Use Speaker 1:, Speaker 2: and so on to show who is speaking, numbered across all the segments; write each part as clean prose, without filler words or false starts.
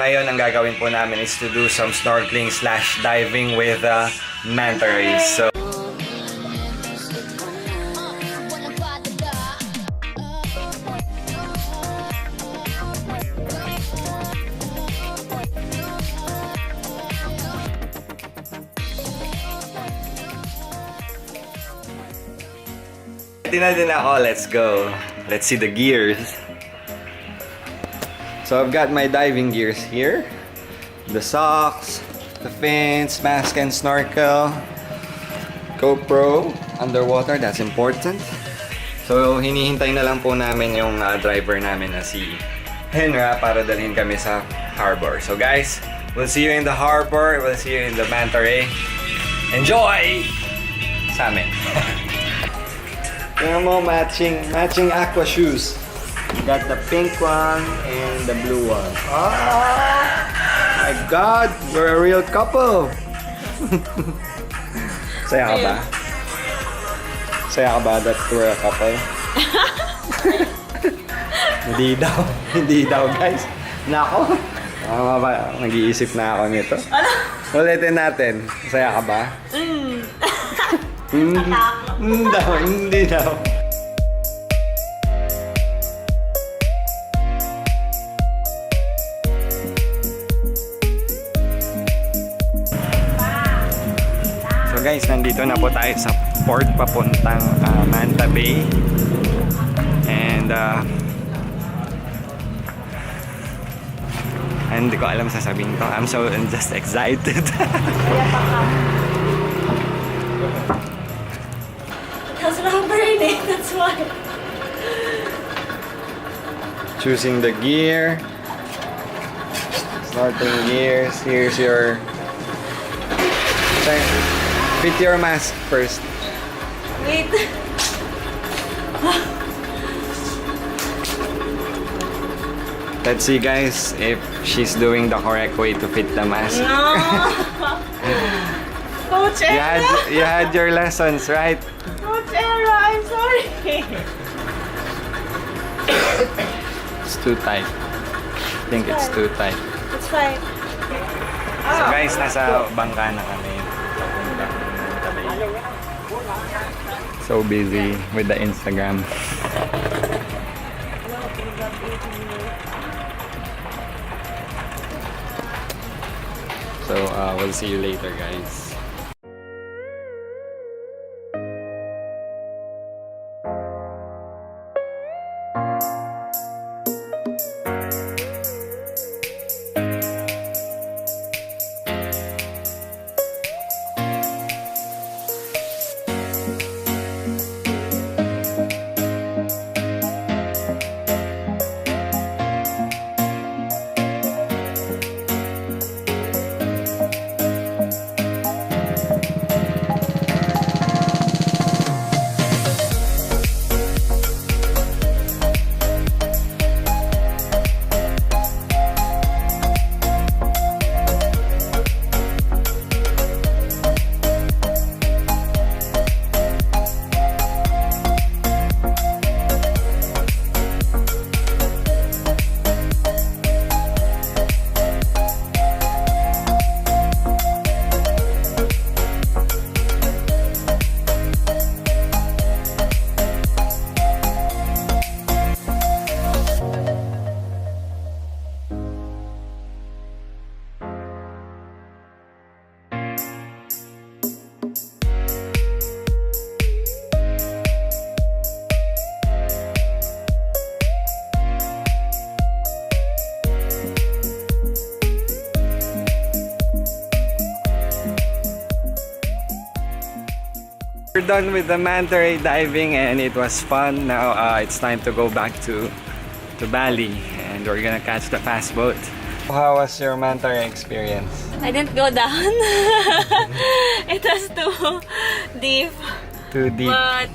Speaker 1: Ngayon, ang gagawin po namin is to do some snorkeling / diving with Manta Ray. So, ready na din ako. Let's go. Let's see the gears. So I've got my diving gears here. The socks, the fins, mask and snorkel, GoPro, underwater, that's important. So hinihintay na lang po namin yung driver namin na si Henra para dalhin kami sa harbor. So guys, we'll see you in the harbor. We'll see you in the Manta Ray. Enjoy! Sa amin. Tingnan mo, matching aqua shoes. You got the pink one and the blue one. Oh my God, you're a real couple. Saya ka ba? Saya ka ba that we're a couple? Hindi daw guys. Nako. Nag-iisip na ako nito. Ulitin natin. Saya ka ba? Hindi daw. So guys, nandito na po tayo sa port papuntang Manta Bay. And hindi ko alam sasabihin to. I'm just excited.
Speaker 2: It's not burning, that's why.
Speaker 1: Choosing the gear. Starting gears. Here's your... Fit your mask first.
Speaker 2: Wait.
Speaker 1: Let's see guys if she's doing the correct way to fit the mask.
Speaker 2: No. Coach Era.
Speaker 1: You had your lessons, right?
Speaker 2: Coach Era, I'm sorry.
Speaker 1: It's too tight. I think it's too tight.
Speaker 2: It's fine.
Speaker 1: So guys, nasa bangka na kami. So busy with the Instagram. So we'll see you later guys. We're done with the Manta Ray diving and it was fun. Now it's time to go back to Bali and we're gonna catch the fast boat. How was your Manta Ray experience?
Speaker 2: I didn't go down. It was too deep.
Speaker 1: Too deep.
Speaker 2: But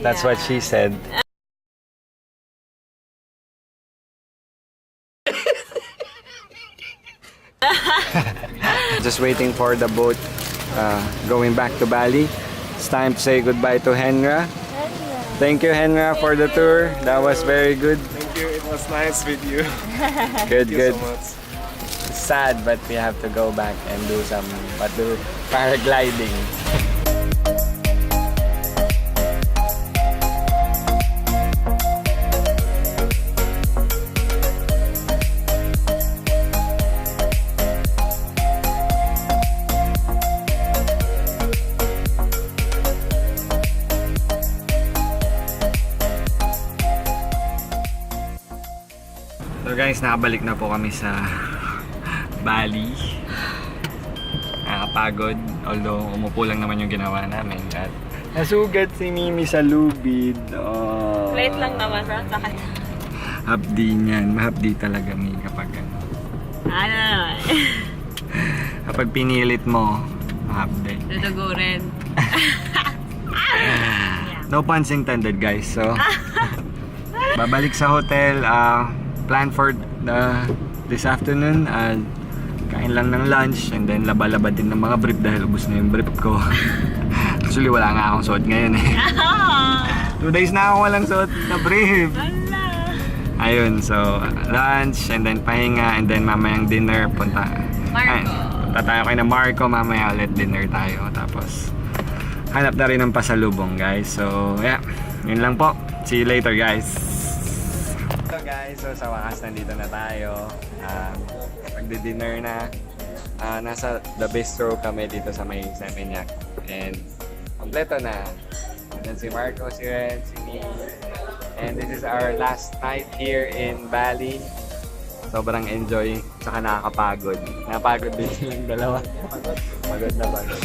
Speaker 1: That's what she said. Just waiting for the boat going back to Bali. It's time to say goodbye to Henra. Thank you, Henra, for the tour. That was very good.
Speaker 3: Thank you. It was nice with you.
Speaker 1: Good,
Speaker 3: Thank you
Speaker 1: good.
Speaker 3: so much. sad, but we have to go back and do some paragliding.
Speaker 1: So guys, nakabalik na po kami sa Bali. Nakakapagod, although umupo lang naman yung ginawa namin. At nasugat si Mimi sa lubid. Oh.
Speaker 2: Late lang naman, bro. Sakit.
Speaker 1: Hapdi niyan. Mahapdi talaga, Mi, kapag ano.
Speaker 2: Ano naman?
Speaker 1: Kapag pinilit mo, mahapdi.
Speaker 2: Dudugurin.
Speaker 1: No puns intended, guys. So, babalik sa hotel. Plan for this afternoon. Kain lang ng lunch and then laba-laba din ng mga brief dahil ubos na yung brief ko. Actually, wala nga akong suot ngayon eh. 2 days na ako walang suot na brief. Ayun, so lunch and then pahinga and then mamayang dinner. Punta tayo kay na Marco, mamaya ulit dinner tayo. Tapos hanap na rin ng pasalubong, guys. So yeah, yun lang po. See you later, guys. So guys, so sa wakas nandito na tayo. Magdi-dinner na. Nasa the bistro kami dito sa may Seminyak. And kompleto na. Then si Marco, si Ren, si me. And this is our last night here in Bali. Sobrang enjoy, saka nakakapagod. Napagod din silang dalawa. Pagod na pagod.